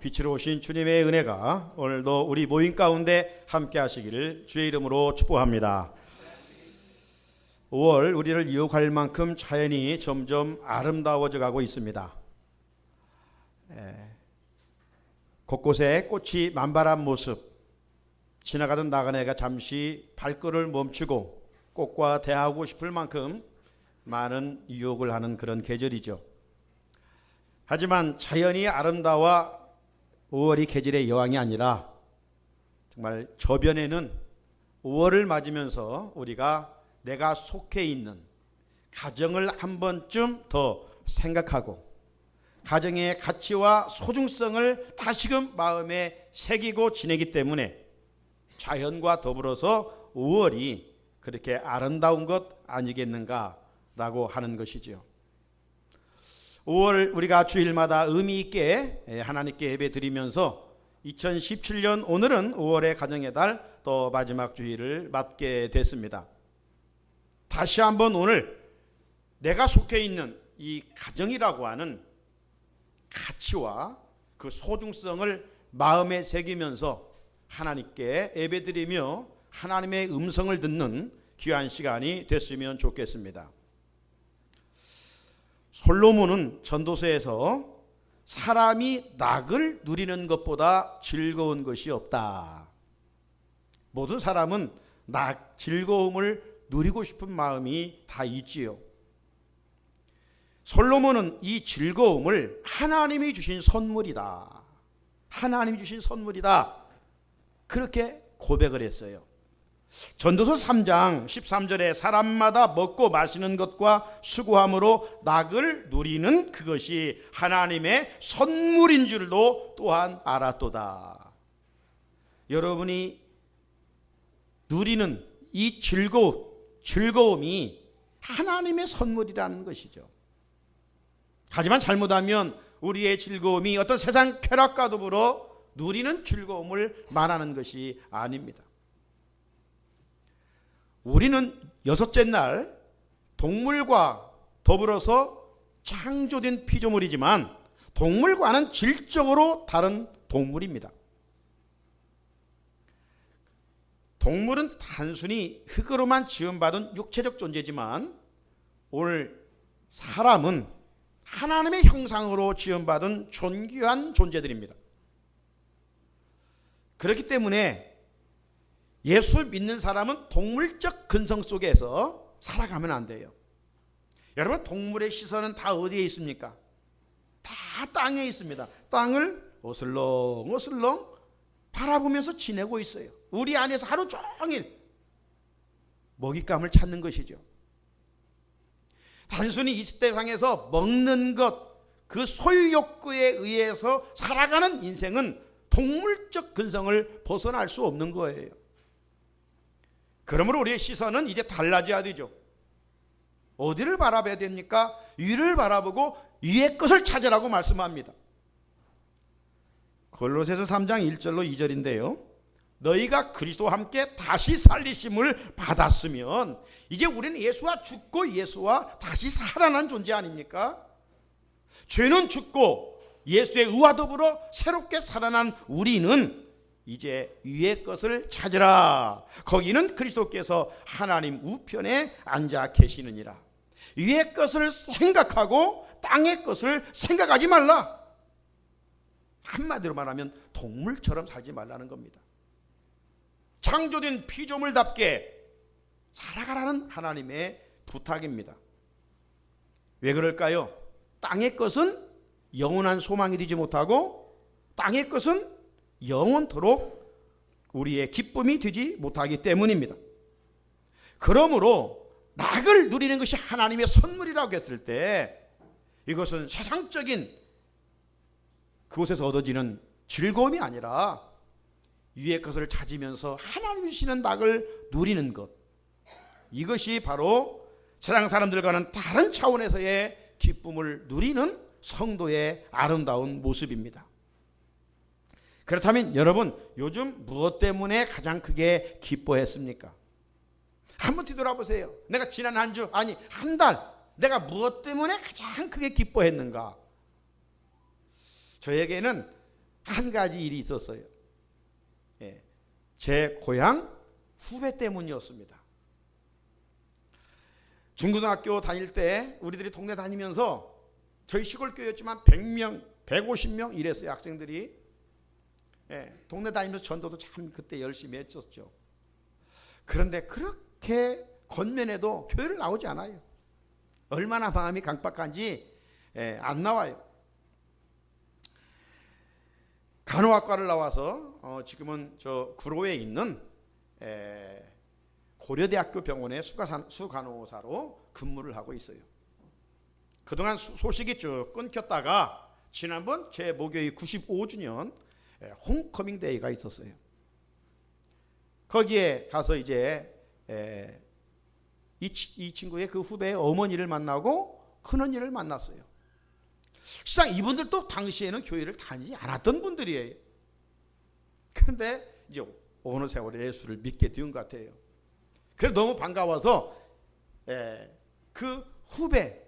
빛으로 오신 주님의 은혜가 오늘도 우리 모임 가운데 함께 하시기를 주의 이름으로 축복합니다. 5월 우리를 유혹할 만큼 자연이 점점 아름다워져 가고 있습니다. 곳곳에 꽃이 만발한 모습, 지나가던 나그네가 잠시 발걸음을 멈추고 꽃과 대하고 싶을 만큼 많은 유혹을 하는 그런 계절이죠. 하지만 자연이 아름다워 5월이 계절의 여왕이 아니라 정말 저변에는 5월을 맞으면서 우리가 내가 속해 있는 가정을 한 번쯤 더 생각하고 가정의 가치와 소중성을 다시금 마음에 새기고 지내기 때문에 자연과 더불어서 5월이 그렇게 아름다운 것 아니겠는가라고 하는 것이죠. 5월 우리가 주일마다 의미 있게 하나님께 예배 드리면서 2017년 오늘은 5월의 가정의 달 또 마지막 주일을 맞게 됐습니다. 다시 한번 오늘 내가 속해 있는 이 가정이라고 하는 가치와 그 소중성을 마음에 새기면서 하나님께 예배드리며 하나님의 음성을 듣는 귀한 시간이 됐으면 좋겠습니다. 솔로몬은 전도서에서 사람이 낙을 누리는 것보다 즐거운 것이 없다. 모든 사람은 낙, 즐거움을 누리고 싶은 마음이 다 있지요. 솔로몬은 이 즐거움을 하나님이 주신 선물이다. 하나님이 주신 선물이다. 그렇게 고백을 했어요. 전도서 3장 13절에 사람마다 먹고 마시는 것과 수고함으로 낙을 누리는 그것이 하나님의 선물인 줄도 또한 알았도다. 여러분이 누리는 이 즐거움이 하나님의 선물이라는 것이죠. 하지만 잘못하면 우리의 즐거움이 어떤 세상 쾌락과 더불어 누리는 즐거움을 말하는 것이 아닙니다. 우리는 여섯째 날 동물과 더불어서 창조된 피조물이지만 동물과는 질적으로 다른 동물입니다. 동물은 단순히 흙으로만 지음받은 육체적 존재지만 오늘 사람은 하나님의 형상으로 지음받은 존귀한 존재들입니다. 그렇기 때문에 예수 믿는 사람은 동물적 근성 속에서 살아가면 안 돼요. 여러분, 동물의 시선은 다 어디에 있습니까? 다 땅에 있습니다. 땅을 어슬렁어슬렁 바라보면서 지내고 있어요. 우리 안에서 하루 종일 먹잇감을 찾는 것이죠. 단순히 이 세상에서 먹는 것, 그 소유 욕구에 의해서 살아가는 인생은 동물적 근성을 벗어날 수 없는 거예요. 그러므로 우리의 시선은 이제 달라져야 되죠. 어디를 바라봐야 됩니까? 위를 바라보고 위의 것을 찾으라고 말씀합니다. 골로새서 3장 1절로 2절인데요. 너희가 그리스도와 함께 다시 살리심을 받았으면 이제 우리는 예수와 죽고 예수와 다시 살아난 존재 아닙니까? 죄는 죽고 예수의 의와 더불어 새롭게 살아난 우리는 이제 위의 것을 찾으라. 거기는 그리스도께서 하나님 우편에 앉아 계시느니라. 위의 것을 생각하고 땅의 것을 생각하지 말라. 한마디로 말하면 동물처럼 살지 말라는 겁니다. 창조된 피조물답게 살아가라는 하나님의 부탁입니다. 왜 그럴까요? 땅의 것은 영원한 소망이 되지 못하고 땅의 것은 영원토록 우리의 기쁨이 되지 못하기 때문입니다. 그러므로 낙을 누리는 것이 하나님의 선물이라고 했을 때 이것은 세상적인 그곳에서 얻어지는 즐거움이 아니라 위의 것을 찾으면서 하나님이 주시는 낙을 누리는 것, 이것이 바로 세상 사람들과는 다른 차원에서의 기쁨을 누리는 성도의 아름다운 모습입니다. 그렇다면 여러분, 요즘 무엇 때문에 가장 크게 기뻐했습니까? 한번 뒤돌아보세요. 내가 지난 한 주, 아니 한 달, 내가 무엇 때문에 가장 크게 기뻐했는가? 저에게는 한 가지 일이 있었어요. 예, 제 고향 후배 때문이었습니다. 중고등학교 다닐 때 우리들이 동네 다니면서 저희 시골 교회였지만 100명, 150명 이랬어요. 학생들이. 예, 동네 다니면서 전도도 참 그때 열심히 했었죠. 그런데 그렇게 겉면에도 교회를 나오지 않아요. 얼마나 마음이 강박한지 안 나와요. 간호학과를 나와서 지금은 저 구로에 있는 고려대학교 병원의 수간호사로 근무를 하고 있어요. 그동안 소식이 쭉 끊겼다가 지난번 제 모교의 95주년 홈커밍 데이가 있었어요. 거기에 가서 이제 이 친구의 그 후배의 어머니를 만나고 큰언니를 만났어요. 실상 이분들도 당시에는 교회를 다니지 않았던 분들이에요. 그런데 이제 어느 세월에 예수를 믿게 된 것 같아요. 그래서 너무 반가워서 그 후배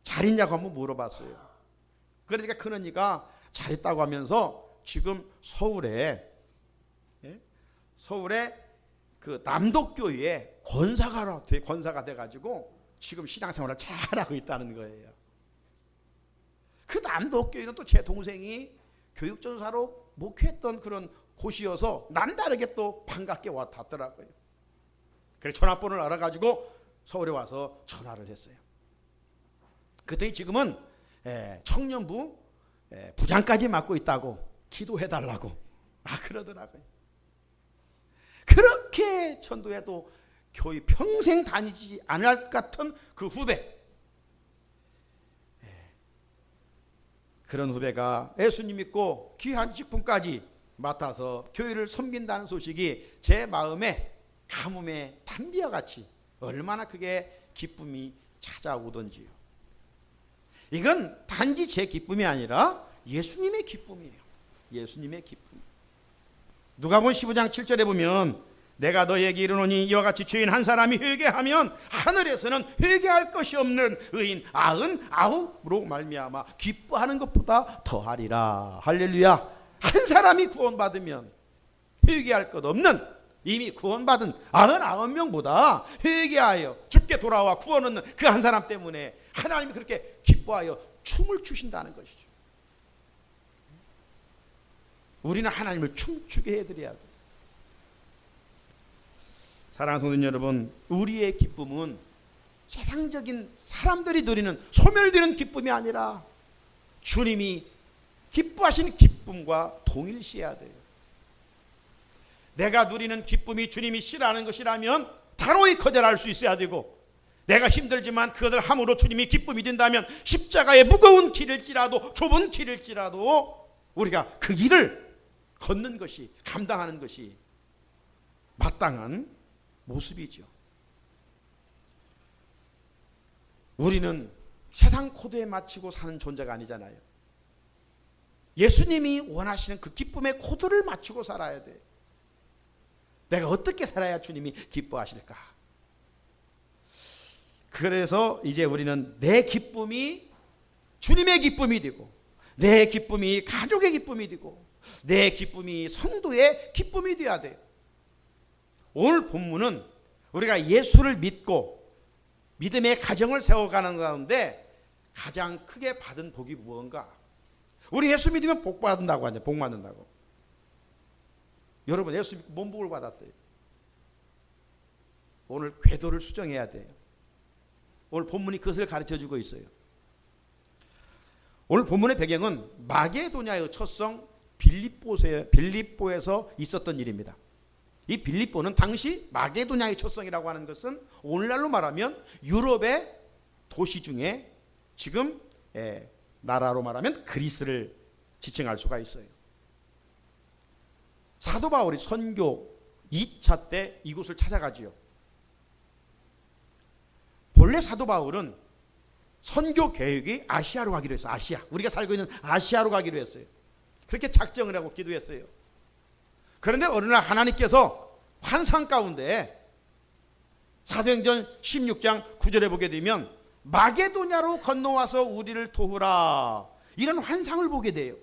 잘 있냐고 한번 물어봤어요. 그러니까 큰언니가 잘 있다고 하면서 지금 서울에 그 남덕교회에 권사가 돼가지고 지금 신앙생활을 잘하고 있다는 거예요. 그 남덕교회는 또 제 동생이 교육전사로 목회했던 그런 곳이어서 남다르게 또 반갑게 왔더라고요. 그래서 전화번호를 알아가지고 서울에 와서 전화를 했어요. 그때 지금은 청년부 부장까지 맡고 있다고 기도해달라고 그러더라고요. 그렇게 전도해도 교회 평생 다니지 않을 것 같은 그 후배, 그런 후배가 예수님 믿고 귀한 직분까지 맡아서 교회를 섬긴다는 소식이 제 마음에 가뭄에 단비와 같이 얼마나 그게 기쁨이 찾아오던지요. 이건 단지 제 기쁨이 아니라 예수님의 기쁨이에요. 예수님의 기쁨. 누가복음 15장 7절에 보면 내가 너에게 이르노니 이와 같이 죄인 한 사람이 회개하면 하늘에서는 회개할 것이 없는 의인 99으로 말미암아 기뻐하는 것보다 더하리라. 할렐루야. 한 사람이 구원받으면 회개할 것 없는 이미 구원받은 99명보다 회개하여 죽게 돌아와 구원 얻는 그 한 사람 때문에 하나님이 그렇게 기뻐하여 춤을 추신다는 것이죠. 우리는 하나님을 춤추게 해드려야 돼요. 사랑하는 성도 여러분, 우리의 기쁨은 세상적인 사람들이 누리는 소멸되는 기쁨이 아니라 주님이 기뻐하시는 기쁨과 동일시해야 돼요. 내가 누리는 기쁨이 주님이 싫어하는 것이라면 단호히 거절할 수 있어야 되고, 내가 힘들지만 그것을 함으로 주님이 기쁨이 된다면 십자가의 무거운 길일지라도 좁은 길일지라도 우리가 그 길을 걷는 것이, 감당하는 것이 마땅한 모습이죠. 우리는 세상 코드에 맞추고 사는 존재가 아니잖아요. 예수님이 원하시는 그 기쁨의 코드를 맞추고 살아야 돼. 내가 어떻게 살아야 주님이 기뻐하실까? 그래서 이제 우리는 내 기쁨이 주님의 기쁨이 되고, 내 기쁨이 가족의 기쁨이 되고, 내 기쁨이 성도의 기쁨이 되어야 돼요. 오늘 본문은 우리가 예수를 믿고 믿음의 가정을 세워가는 가운데 가장 크게 받은 복이 무언가? 우리 예수 믿으면 복 받는다고 하냐? 복 받는다고. 여러분 예수 믿고 뭔 복을 받았어요? 오늘 궤도를 수정해야 돼요. 오늘 본문이 그것을 가르쳐주고 있어요. 오늘 본문의 배경은 마게도냐의 첫성 빌립보에서 있었던 일입니다. 이 빌립보는 당시 마게도냐의 첫성이라고 하는 것은 오늘날로 말하면 유럽의 도시 중에 지금 나라로 말하면 그리스를 지칭할 수가 있어요. 사도 바울이 선교 2차 때 이곳을 찾아가지요. 본래 사도 바울은 선교 계획이 아시아로 가기로 했어요. 아시아. 우리가 살고 있는 아시아로 가기로 했어요. 그렇게 작정을 하고 기도했어요. 그런데 어느 날 하나님께서 환상 가운데 사도행전 16장 9절에 보게 되면 마게도냐로 건너와서 우리를 도우라, 이런 환상을 보게 돼요.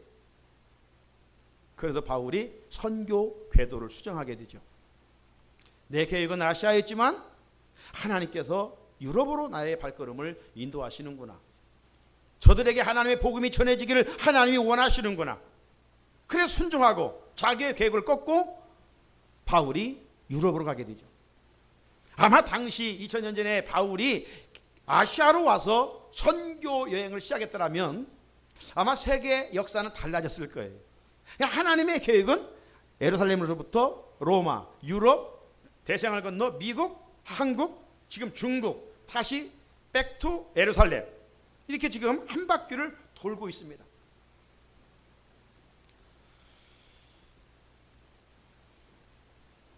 그래서 바울이 선교 궤도를 수정하게 되죠. 내 계획은 아시아였지만 하나님께서 유럽으로 나의 발걸음을 인도하시는구나. 저들에게 하나님의 복음이 전해지기를 하나님이 원하시는구나. 그래서 순종하고 자기의 계획을 꺾고 바울이 유럽으로 가게 되죠. 아마 당시 2000년 전에 바울이 아시아로 와서 선교 여행을 시작했더라면 아마 세계 역사는 달라졌을 거예요. 하나님의 계획은 예루살렘으로부터 로마, 유럽, 대서양을 건너 미국, 한국, 지금 중국, 다시 백투 예루살렘, 이렇게 지금 한 바퀴를 돌고 있습니다.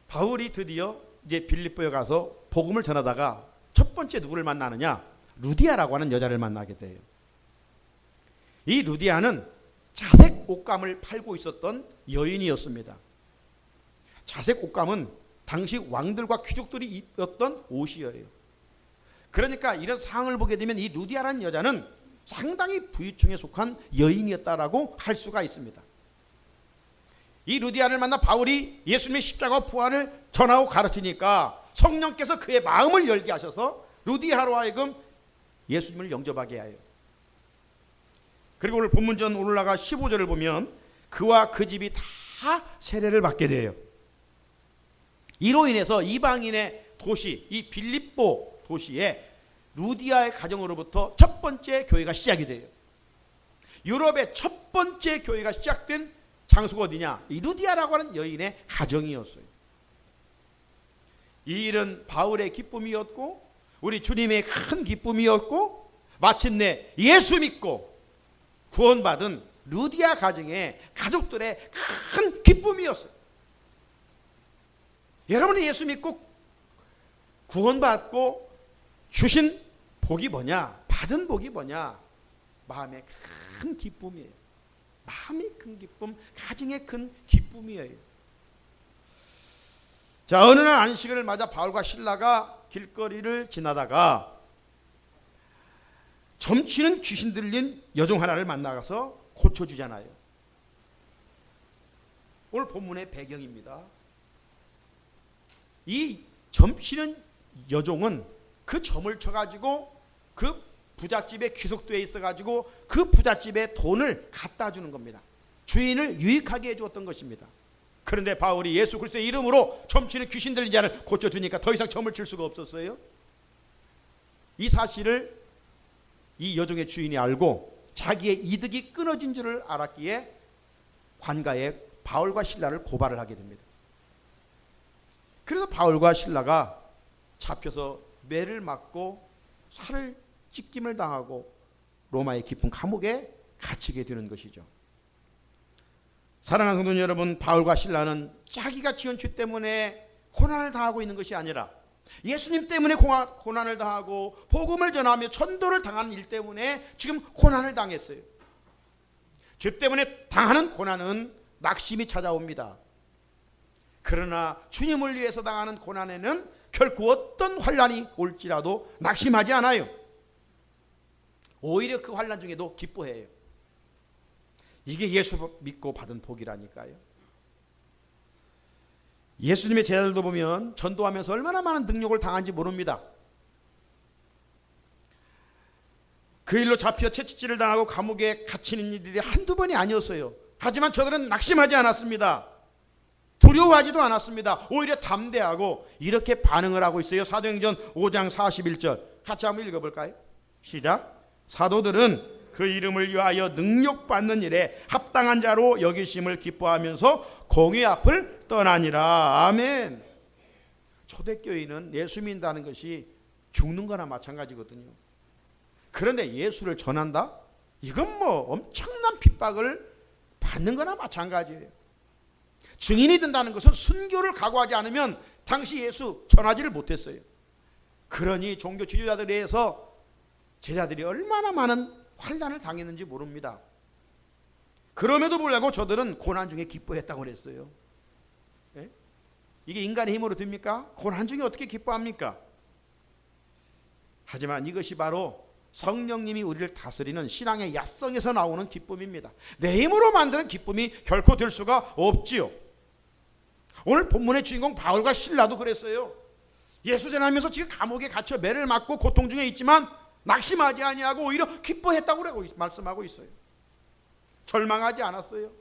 바울이 드디어 이제 빌립보에 가서 복음을 전하다가 첫 번째 누구를 만나느냐? 루디아라고 하는 여자를 만나게 돼요. 이 루디아는 자색 옷감을 팔고 있었던 여인이었습니다. 자색 옷감은 당시 왕들과 귀족들이 입었던 옷이에요. 그러니까 이런 상황을 보게 되면 이 루디아라는 여자는 상당히 부유층에 속한 여인이었다라고 할 수가 있습니다. 이 루디아를 만나 바울이 예수님의 십자가와 부활을 전하고 가르치니까 성령께서 그의 마음을 열게 하셔서 루디아로 하여금 예수님을 영접하게 해요. 그리고 오늘 본문전 올라가 15절을 보면 그와 그 집이 다 세례를 받게 돼요. 이로 인해서 이방인의 도시, 이 빌립보 도시에 루디아의 가정으로부터 첫 번째 교회가 시작이 돼요. 유럽의 첫 번째 교회가 시작된 장소가 어디냐? 이 루디아라고 하는 여인의 가정이었어요. 이 일은 바울의 기쁨이었고 우리 주님의 큰 기쁨이었고 마침내 예수 믿고 구원받은 루디아 가정의 가족들의 큰 기쁨이었어요. 여러분이 예수 믿고 구원받고 주신 복이 뭐냐? 받은 복이 뭐냐? 마음의 큰 기쁨이에요. 마음의 큰 기쁨, 가정의 큰 기쁨이에요. 자, 어느 날 안식일을 맞아 바울과 실라가 길거리를 지나다가 점치는 귀신 들린 여종 하나를 만나서 고쳐주잖아요. 오늘 본문의 배경입니다. 이 점치는 여종은 그 점을 쳐가지고 그 부잣집에 귀속되어 있어가지고 그 부잣집에 돈을 갖다 주는 겁니다. 주인을 유익하게 해주었던 것입니다. 그런데 바울이 예수 그리스도의 이름으로 점치는 귀신 들린 자를 고쳐주니까 더 이상 점을 칠 수가 없었어요. 이 사실을 이 여종의 주인이 알고 자기의 이득이 끊어진 줄을 알았기에 관가에 바울과 실라를 고발을 하게 됩니다. 그래서 바울과 실라가 잡혀서 매를 맞고 살을 찢김을 당하고 로마의 깊은 감옥에 갇히게 되는 것이죠. 사랑하는 성도 여러분, 바울과 실라는 자기가 지은 죄 때문에 고난을 당하고 있는 것이 아니라 예수님 때문에 고난을 당하고 복음을 전하며 전도를 당한 일 때문에 지금 고난을 당했어요. 죄 때문에 당하는 고난은 낙심이 찾아옵니다. 그러나 주님을 위해서 당하는 고난에는 결코 어떤 환난이 올지라도 낙심하지 않아요. 오히려 그 환난 중에도 기뻐해요. 이게 예수 믿고 받은 복이라니까요. 예수님의 제자들도 보면 전도하면서 얼마나 많은 능력을 당한지 모릅니다. 그 일로 잡혀 채찍질을 당하고 감옥에 갇히는 일이 한두 번이 아니었어요. 하지만 저들은 낙심하지 않았습니다. 두려워하지도 않았습니다. 오히려 담대하고 이렇게 반응을 하고 있어요. 사도행전 5장 41절 같이 한번 읽어볼까요? 시작. 사도들은 그 이름을 위하여 능력받는 일에 합당한 자로 여기심을 기뻐하면서 공회 앞을 떠나니라. 아멘. 초대교회는 예수 믿는다는 것이 죽는 거나 마찬가지거든요. 그런데 예수를 전한다? 이건 뭐 엄청난 핍박을 받는 거나 마찬가지예요. 증인이 된다는 것은 순교를 각오하지 않으면 당시 예수 전하지를 못했어요. 그러니 종교 지도자들에 의해서 제자들이 얼마나 많은 환난을 당했는지 모릅니다. 그럼에도 불구하고 저들은 고난 중에 기뻐했다고 그랬어요. 예? 이게 인간의 힘으로 됩니까? 고난 중에 어떻게 기뻐합니까? 하지만 이것이 바로 성령님이 우리를 다스리는 신앙의 야성에서 나오는 기쁨입니다. 내 힘으로 만드는 기쁨이 결코 될 수가 없지요. 오늘 본문의 주인공 바울과 실라도 그랬어요. 예수 전하면서 지금 감옥에 갇혀 매를 맞고 고통 중에 있지만 낙심하지 아니하고 오히려 기뻐했다고 말씀하고 있어요. 절망하지 않았어요.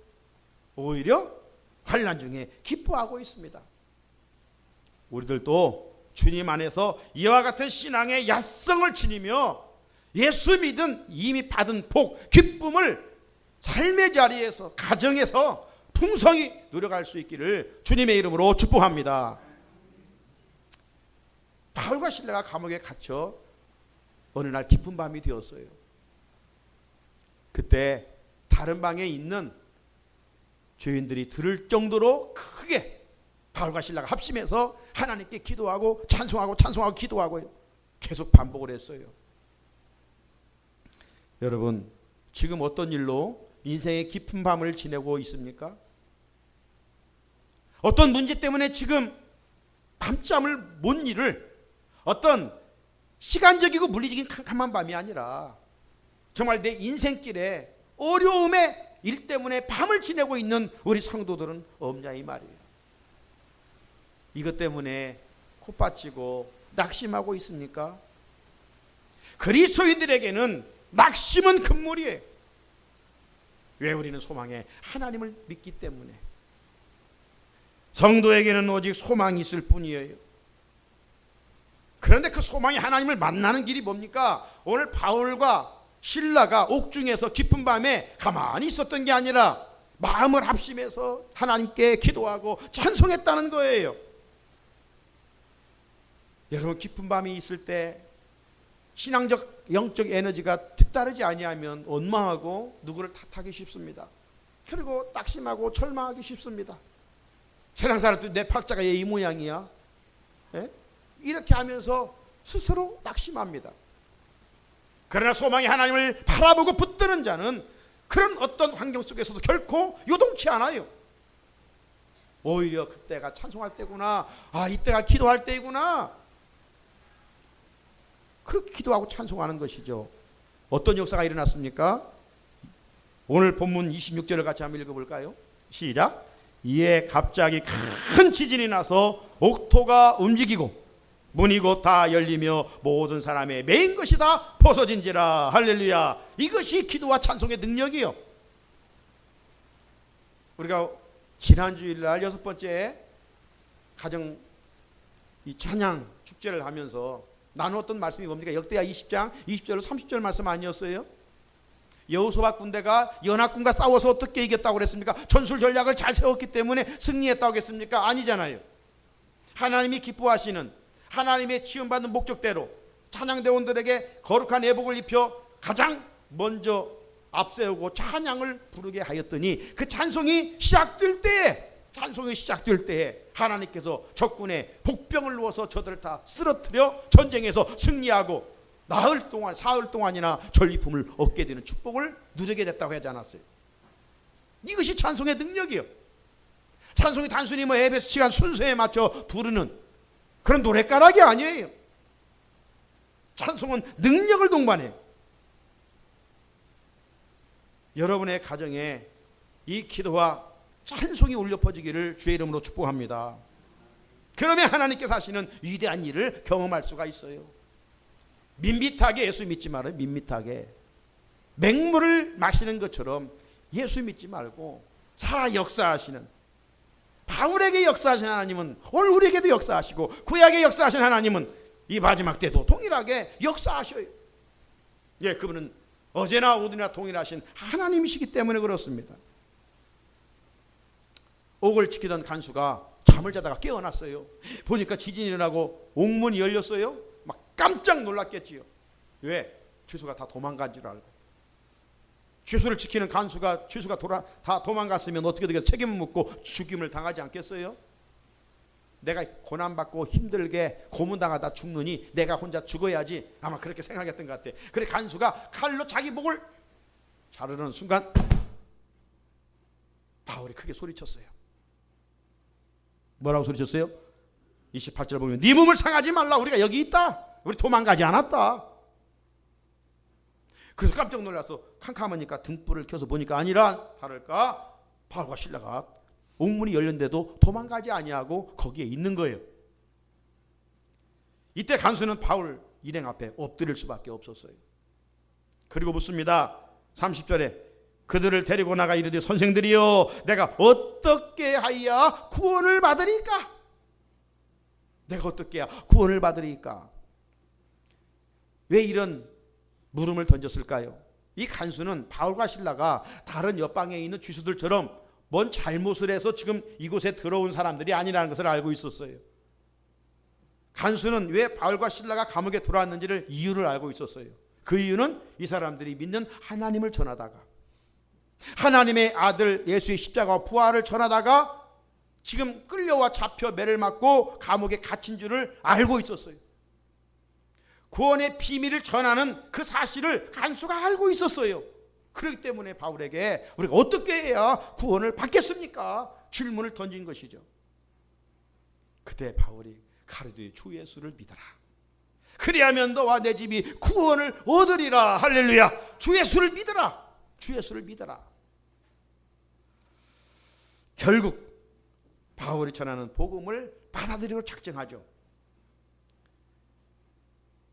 오히려 환난 중에 기뻐하고 있습니다. 우리들도 주님 안에서 이와 같은 신앙의 야성을 지니며 예수 믿은 이미 받은 복, 기쁨을 삶의 자리에서, 가정에서 풍성히 누려갈 수 있기를 주님의 이름으로 축복합니다. 바울과 실라가 감옥에 갇혀 어느 날 깊은 밤이 되었어요. 그때 다른 방에 있는 죄인들이 들을 정도로 크게 바울과 실라가 합심해서 하나님께 기도하고 찬송하고 기도하고 계속 반복을 했어요. 여러분, 지금 어떤 일로 인생의 깊은 밤을 지내고 있습니까? 어떤 문제 때문에 지금 밤잠을 못 이룰 어떤 시간적이고 물리적인 캄캄한 밤이 아니라 정말 내 인생길에 어려움의 일 때문에 밤을 지내고 있는 우리 성도들은 없냐 이 말이에요. 이것 때문에 콧바치고 낙심하고 있습니까? 그리스도인들에게는 낙심은 금물이에요. 왜? 우리는 소망에 하나님을 믿기 때문에. 성도에게는 오직 소망이 있을 뿐이에요. 그런데 그 소망이 하나님을 만나는 길이 뭡니까? 오늘 바울과 실라가 옥중에서 깊은 밤에 가만히 있었던 게 아니라 마음을 합심해서 하나님께 기도하고 찬송했다는 거예요. 여러분, 깊은 밤이 있을 때 신앙적 영적 에너지가 뒤따르지 아니하면 원망하고 누구를 탓하기 쉽습니다. 그리고 낙심하고 절망하기 쉽습니다. 세상 사람들 내 팔자가 이 모양이야, 예? 이렇게 하면서 스스로 낙심합니다. 그러나 소망이 하나님을 바라보고 붙드는 자는 그런 어떤 환경 속에서도 결코 요동치 않아요. 오히려 그때가 찬송할 때구나, 이때가 기도할 때이구나, 그렇게 기도하고 찬송하는 것이죠. 어떤 역사가 일어났습니까? 오늘 본문 26절을 같이 한번 읽어볼까요? 시작. 이에 갑자기 큰 지진이 나서 옥토가 움직이고 문이 곧 다 열리며 모든 사람의 메인 것이 다 벗어진지라. 할렐루야. 이것이 기도와 찬송의 능력이요. 우리가 지난 주일날 6번째 가정 이 찬양 축제를 하면서 나누었던 말씀이 뭡니까? 역대하 20장 20절로 30절 말씀 아니었어요? 여호수아 군대가 연합군과 싸워서 어떻게 이겼다고 그랬습니까? 전술 전략을 잘 세웠기 때문에 승리했다고 했습니까? 아니잖아요. 하나님이 기뻐하시는 하나님의 지원받는 목적대로 찬양대원들에게 거룩한 예복을 입혀 가장 먼저 앞세우고 찬양을 부르게 하였더니 그 찬송이 시작될 때에 하나님께서 적군의 복병을 누워서 저들을 다 쓰러뜨려 전쟁에서 승리하고 사흘 동안이나 전리품을 얻게 되는 축복을 누리게 됐다고 하지 않았어요? 이것이 찬송의 능력이에요. 찬송이 단순히 예배 시간 순서에 맞춰 부르는 그런 노랫가락이 아니에요. 찬송은 능력을 동반해요. 여러분의 가정에 이 기도와 찬송이 울려 퍼지기를 주의 이름으로 축복합니다. 그러면 하나님께서 하시는 위대한 일을 경험할 수가 있어요. 밋밋하게 예수 믿지 말아요. 밋밋하게 맹물을 마시는 것처럼 예수 믿지 말고 살아 역사하시는, 바울에게 역사하신 하나님은 오늘 우리에게도 역사하시고 구약에 역사하신 하나님은 이 마지막 때도 동일하게 역사하셔요. 예, 그분은 어제나 오늘이나 동일하신 하나님이시기 때문에 그렇습니다. 옥을 지키던 간수가 잠을 자다가 깨어났어요. 보니까 지진이 일어나고 옥문이 열렸어요. 막 깜짝 놀랐겠지요. 왜? 죄수가 다 도망간 줄 알고. 죄수를 지키는 간수가 죄수가 다 도망갔으면 어떻게 되겠어요? 책임을 묻고 죽임을 당하지 않겠어요? 내가 고난받고 힘들게 고문당하다 죽느니 내가 혼자 죽어야지, 아마 그렇게 생각했던 것 같아. 그래 간수가 칼로 자기 목을 자르는 순간 바울이 크게 소리쳤어요. 뭐라고 소리쳤어요? 28절 보면 네 몸을 상하지 말라. 우리가 여기 있다. 우리 도망가지 않았다. 그래서 깜짝 놀라서 캄캄하니까 등불을 켜서 보니까 아니라 다를까 바울과 실라가 옥문이 열렸는데도 도망가지 아니하고 거기에 있는 거예요. 이때 간수는 바울 일행 앞에 엎드릴 수밖에 없었어요. 그리고 묻습니다. 30절에 그들을 데리고 나가 이르되 선생들이여 내가 어떻게 하여야 구원을 받으리까? 내가 어떻게 해야 구원을 받으리까? 왜 이런 물음을 던졌을까요? 이 간수는 바울과 실라가 다른 옆방에 있는 죄수들처럼 뭔 잘못을 해서 지금 이곳에 들어온 사람들이 아니라는 것을 알고 있었어요. 간수는 왜 바울과 실라가 감옥에 들어왔는지를 이유를 알고 있었어요. 그 이유는 이 사람들이 믿는 하나님을 전하다가 하나님의 아들 예수의 십자가와 부활을 전하다가 지금 끌려와 잡혀 매를 맞고 감옥에 갇힌 줄을 알고 있었어요. 구원의 비밀을 전하는 그 사실을 간수가 알고 있었어요. 그렇기 때문에 바울에게 우리가 어떻게 해야 구원을 받겠습니까? 질문을 던진 것이죠. 그때 바울이 가르되 주 예수를 믿어라. 그리하면 너와 내 집이 구원을 얻으리라. 할렐루야. 주 예수를 믿어라. 주 예수를 믿어라. 결국 바울이 전하는 복음을 받아들이고 작정하죠.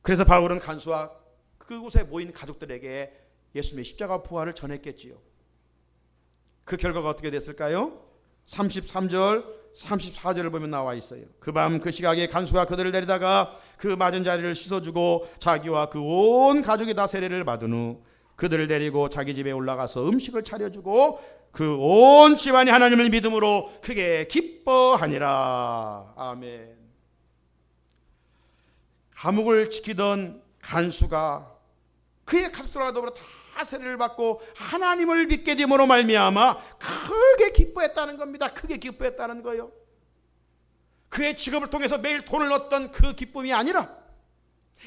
그래서 바울은 간수와 그곳에 모인 가족들에게 예수님의 십자가 부활을 전했겠지요. 그 결과가 어떻게 됐을까요? 33절 34절을 보면 나와 있어요. 그 밤 그 시각에 간수가 그들을 데리다가 그 맞은 자리를 씻어주고 자기와 그 온 가족이 다 세례를 받은 후 그들을 데리고 자기 집에 올라가서 음식을 차려주고 그 온 집안이 하나님을 믿음으로 크게 기뻐하니라. 아멘. 감옥을 지키던 간수가 그의 가족들과 더불어 다 세례를 받고 하나님을 믿게 됨으로 말미암아 크게 기뻐했다는 겁니다. 크게 기뻐했다는 거예요. 그의 직업을 통해서 매일 돈을 얻던 그 기쁨이 아니라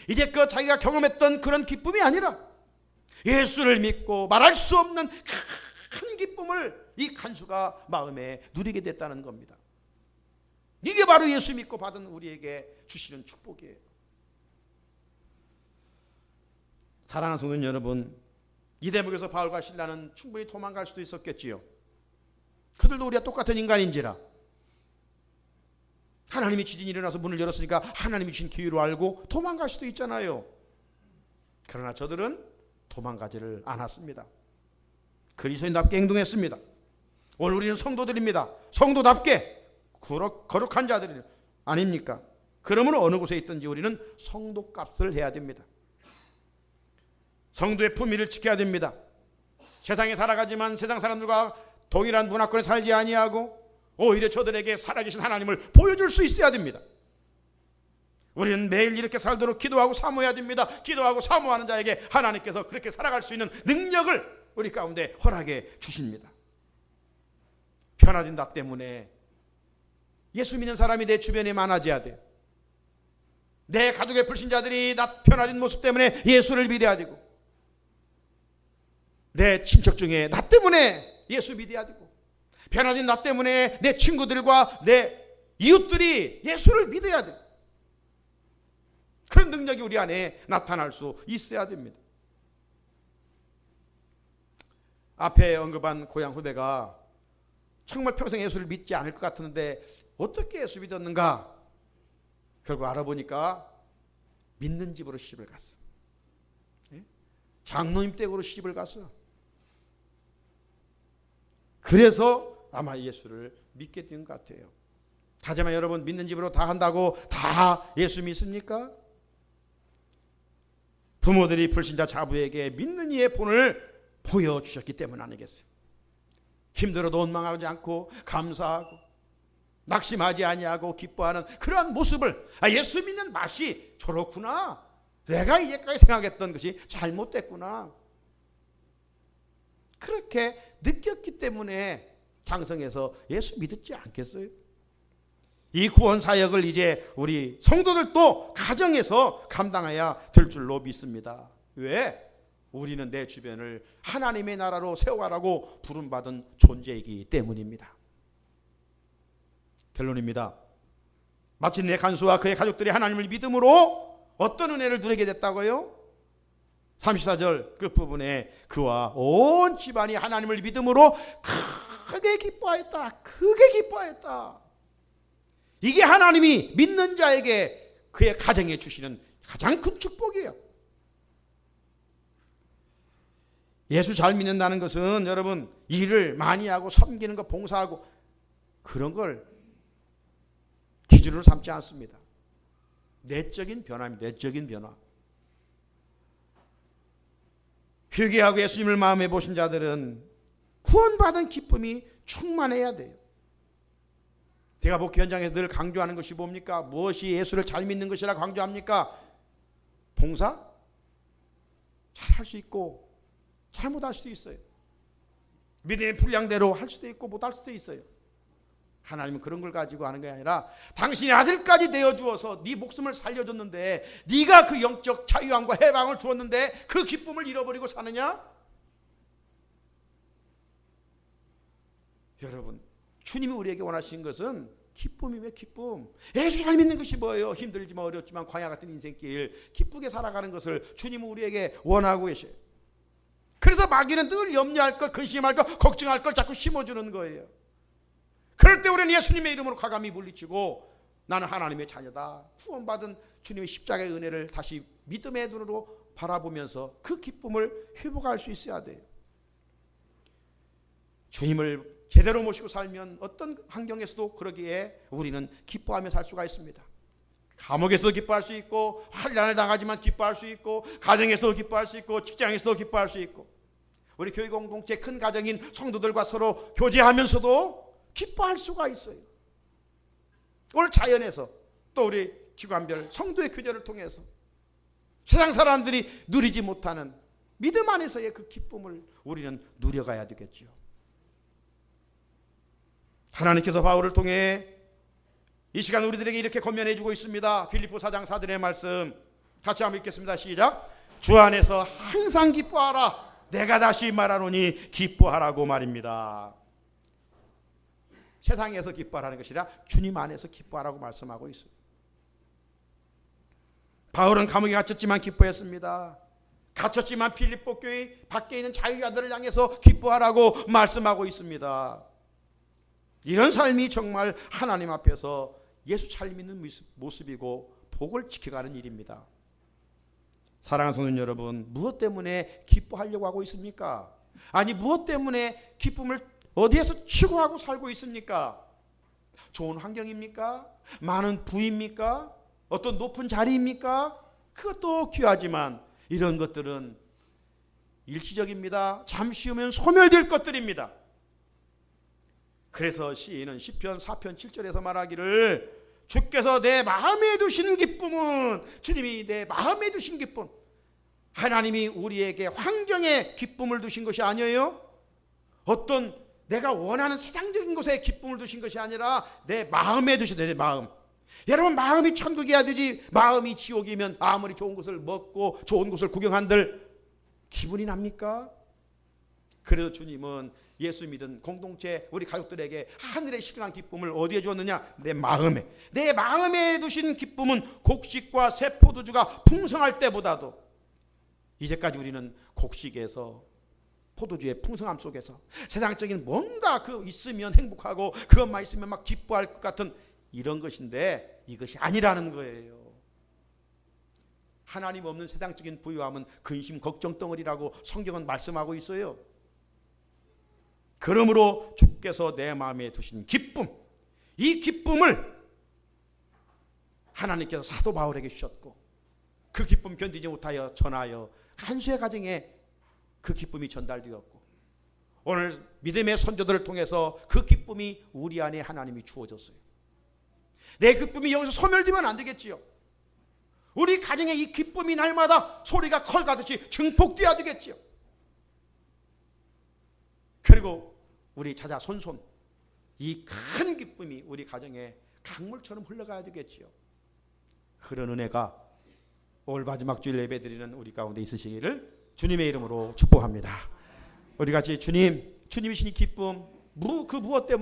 이제 그 자기가 경험했던 그런 기쁨이 아니라 예수를 믿고 말할 수 없는 큰 기쁨을 이 간수가 마음에 누리게 됐다는 겁니다. 이게 바로 예수 믿고 받은 우리에게 주시는 축복이에요. 사랑하는 성도 여러분, 이 대목에서 바울과 실라는 충분히 도망갈 수도 있었겠지요. 그들도 우리가 똑같은 인간인지라 하나님이 지진이 일어나서 문을 열었으니까 하나님이 주신 기회로 알고 도망갈 수도 있잖아요. 그러나 저들은 도망가지를 않았습니다. 그리스도인답게 행동했습니다. 오늘 우리는 성도들입니다. 성도답게 거룩한 자들이 아닙니까? 그러면 어느 곳에 있든지 우리는 성도값을 해야 됩니다. 성도의 품위를 지켜야 됩니다. 세상에 살아가지만 세상 사람들과 동일한 문화권에 살지 아니하고 오히려 저들에게 살아계신 하나님을 보여줄 수 있어야 됩니다. 우리는 매일 이렇게 살도록 기도하고 사모해야 됩니다. 기도하고 사모하는 자에게 하나님께서 그렇게 살아갈 수 있는 능력을 우리 가운데 허락해 주십니다. 편해진 나 때문에 예수 믿는 사람이 내 주변에 많아져야 돼요. 내 가족의 불신자들이 나 편해진 모습 때문에 예수를 믿어야 되고 내 친척 중에 나 때문에 예수 믿어야 되고 편해진 나 때문에 내 친구들과 내 이웃들이 예수를 믿어야 돼. 그런 능력이 우리 안에 나타날 수 있어야 됩니다. 앞에 언급한 고향 후배가 정말 평생 예수를 믿지 않을 것 같은데 어떻게 예수 믿었는가? 결국 알아보니까 믿는 집으로 시집을 갔어. 장로님 댁으로 시집을 갔어. 그래서 아마 예수를 믿게 된 것 같아요. 하지만 여러분, 믿는 집으로 다 한다고 다 예수 믿습니까? 부모들이 불신자 자부에게 믿는 이의 본을 보여주셨기 때문 아니겠어요? 힘들어도 원망하지 않고 감사하고 낙심하지 아니하고 기뻐하는 그러한 모습을 예수 믿는 맛이 저렇구나. 내가 이제까지 생각했던 것이 잘못됐구나. 그렇게 느꼈기 때문에 장성해서 예수 믿었지 않겠어요? 이 구원 사역을 이제 우리 성도들도 가정에서 감당해야 될 줄로 믿습니다. 왜? 우리는 내 주변을 하나님의 나라로 세워가라고 부름받은 존재이기 때문입니다. 결론입니다. 마침내 간수와 그의 가족들이 하나님을 믿음으로 어떤 은혜를 누리게 됐다고요? 34절 끝부분에 그와 온 집안이 하나님을 믿음으로 크게 기뻐하였다. 크게 기뻐하였다. 이게 하나님이 믿는 자에게 그의 가정에 주시는 가장 큰 축복이에요. 예수 잘 믿는다는 것은 여러분 일을 많이 하고 섬기는 거 봉사하고 그런 걸 기준으로 삼지 않습니다. 내적인 변화입니다. 내적인 변화. 회개하고 예수님을 마음에 보신 자들은 구원받은 기쁨이 충만해야 돼요. 제가 목회 현장에서 늘 강조하는 것이 뭡니까? 무엇이 예수를 잘 믿는 것이라 강조합니까? 봉사? 잘할 수 있고 잘못할 수도 있어요. 믿음의 분량대로 할 수도 있고 못할 수도 있어요. 하나님은 그런 걸 가지고 하는 게 아니라 당신의 아들까지 내어주어서 네 목숨을 살려줬는데 네가 그 영적 자유함과 해방을 주었는데 그 기쁨을 잃어버리고 사느냐? 여러분, 주님이 우리에게 원하시는 것은 기쁨이며 기쁨. 예수 잘 믿는 것이 뭐예요? 힘들지만 어렵지만 광야 같은 인생길 기쁘게 살아가는 것을 주님은 우리에게 원하고 계셔요. 그래서 마귀는 늘 염려할 것, 근심할 것, 걱정할 걸 자꾸 심어주는 거예요. 그럴 때 우리는 예수님의 이름으로 과감히 물리치고 나는 하나님의 자녀다. 구원받은 주님의 십자가의 은혜를 다시 믿음의 눈으로 바라보면서 그 기쁨을 회복할 수 있어야 돼요. 주님을 제대로 모시고 살면 어떤 환경에서도 그러기에 우리는 기뻐하며 살 수가 있습니다. 감옥에서도 기뻐할 수 있고 환난을 당하지만 기뻐할 수 있고 가정에서도 기뻐할 수 있고 직장에서도 기뻐할 수 있고 우리 교회 공동체 큰 가정인 성도들과 서로 교제하면서도 기뻐할 수가 있어요. 오늘 자연에서 또 우리 기관별 성도의 교제를 통해서 세상 사람들이 누리지 못하는 믿음 안에서의 그 기쁨을 우리는 누려가야 되겠죠. 하나님께서 바울을 통해 이 시간 우리들에게 이렇게 권면해 주고 있습니다. 빌립보 4장 4절의 말씀 같이 한번 읽겠습니다. 시작. 주 안에서 항상 기뻐하라. 내가 다시 말하노니 기뻐하라고 말입니다. 세상에서 기뻐하라는 것이 아니라 주님 안에서 기뻐하라고 말씀하고 있어요. 바울은 감옥에 갇혔지만 기뻐했습니다. 갇혔지만 빌립보 교회 밖에 있는 자유자들을 향해서 기뻐하라고 말씀하고 있습니다. 이런 삶이 정말 하나님 앞에서 예수 잘 믿는 모습이고 복을 지켜가는 일입니다. 사랑하는 성도 여러분, 무엇 때문에 기뻐하려고 하고 있습니까? 아니 무엇 때문에 기쁨을 어디에서 추구하고 살고 있습니까? 좋은 환경입니까? 많은 부입니까? 어떤 높은 자리입니까? 그것도 귀하지만 이런 것들은 일시적입니다. 잠시 후면 소멸될 것들입니다. 그래서 시인은 시편 4편 7절에서 말하기를 주께서 내 마음에 두신 기쁨은 주님이 내 마음에 두신 기쁨 하나님이 우리에게 환경에 기쁨을 두신 것이 아니에요. 어떤 내가 원하는 세상적인 곳에 기쁨을 두신 것이 아니라 내 마음에 두셨어요. 내 마음. 여러분 마음이 천국이어야 되지 마음이 지옥이면 아무리 좋은 것을 먹고 좋은 곳을 구경한들 기분이 납니까? 그래서 주님은 예수 믿은 공동체 우리 가족들에게 하늘의 신령한 기쁨을 어디에 주었느냐? 내 마음에. 내 마음에 두신 기쁨은 곡식과 새 포도주가 풍성할 때보다도 이제까지 우리는 곡식에서 포도주의 풍성함 속에서 세상적인 뭔가 그 있으면 행복하고 그것만 있으면 막 기뻐할 것 같은 이런 것인데 이것이 아니라는 거예요. 하나님 없는 세상적인 부유함은 근심 걱정 덩어리라고 성경은 말씀하고 있어요. 그러므로 주께서 내 마음에 두신 기쁨, 이 기쁨을 하나님께서 사도 바울에게 주셨고 그 기쁨 견디지 못하여 전하여 간수의 가정에 그 기쁨이 전달되었고 오늘 믿음의 선조들을 통해서 그 기쁨이 우리 안에 하나님이 주어졌어요. 내 기쁨이 여기서 소멸되면 안 되겠지요. 우리 가정에 이 기쁨이 날마다 소리가 컬가듯이 증폭되어야 되겠지요. 그리고 우리 자자 손손 이 큰 기쁨이 우리 가정에 강물처럼 흘러가야 되겠지요. 그런 은혜가 올 마지막 주일 예배 드리는 우리 가운데 있으시기를 주님의 이름으로 축복합니다. 우리 같이 주님이신 이 기쁨 그 무엇 때문에